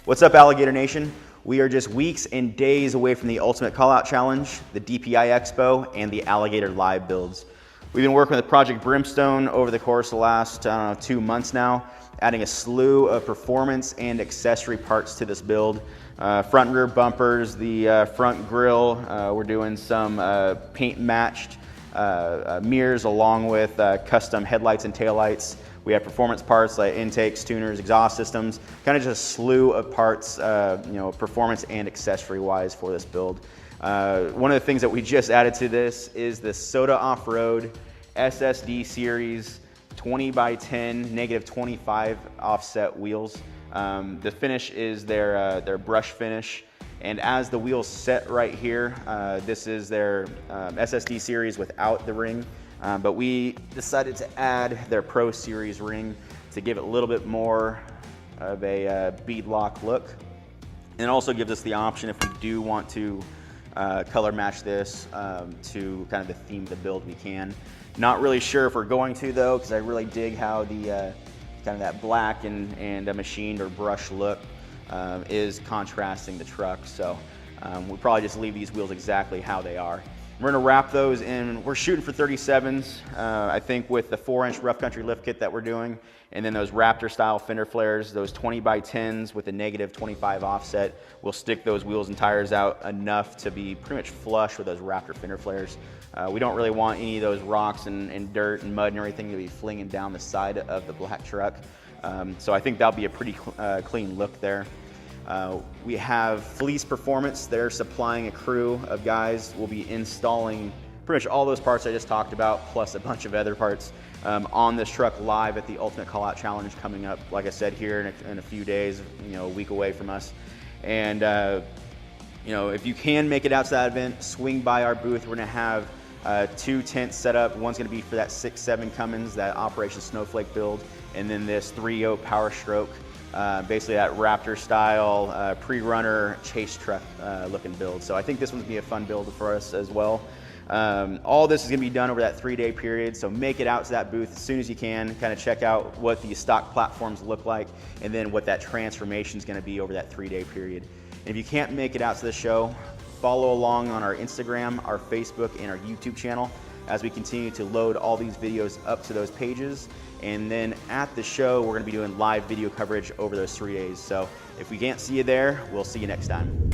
What's up, Alligator Nation? We are just weeks and days away from the Ultimate Callout Challenge, the DPI Expo, and the Alligator live builds. We've been working with Project Brimstone over the course of the last, 2 months now, adding a slew of performance and accessory parts to this build. Front and rear bumpers, the front grille, we're doing some paint matched mirrors along with custom headlights and taillights. We have performance parts like intakes, tuners, exhaust systems, kind of just a slew of parts, performance and accessory wise for this build. One of the things that we just added to this is the SOTA Offroad S.S.D series 20x10 -25 offset wheels. The finish is their brush finish. And as the wheels set right here, this is their SSD series without the ring. But we decided to add their Pro Series ring to give it a little bit more of a beadlock look. And it also gives us the option, if we do want to color match this to kind of the theme of the build, we can. Not really sure if we're going to though, because I really dig how the kind of that black and a machined or brush look is contrasting the truck. So we'll probably just leave these wheels exactly how they are. We're gonna wrap those in, we're shooting for 37s, I think with the 4-inch rough country lift kit that we're doing, and then those Raptor style fender flares, those 20x10s with a -25 offset, we'll stick those wheels and tires out enough to be pretty much flush with those Raptor fender flares. We don't really want any of those rocks and dirt and mud and everything to be flinging down the side of the black truck. So I think that'll be a pretty clean look there. We have Fleece Performance. They're supplying a crew of guys. We'll be installing pretty much all those parts I just talked about, plus a bunch of other parts on this truck live at the Ultimate Callout Challenge coming up, like I said, here in a few days, a week away from us. And if you can make it out to that event, swing by our booth. We're gonna have 2 tents set up. One's gonna be for that 6.7 Cummins, that Operation Snowflake build, and then this 3.0 Powerstroke. Basically that Raptor style pre-runner chase truck looking build. So I think this one's gonna be a fun build for us as well. All this is gonna be done over that 3-day period, so make it out to that booth as soon as you can, kind of check out what the stock platforms look like, and then what that transformation is gonna be over that 3-day period. And if you can't make it out to the show, follow along on our Instagram, our Facebook, and our YouTube channel as we continue to load all these videos up to those pages. And then at the show, we're gonna be doing live video coverage over those 3 days. So if we can't see you there, we'll see you next time.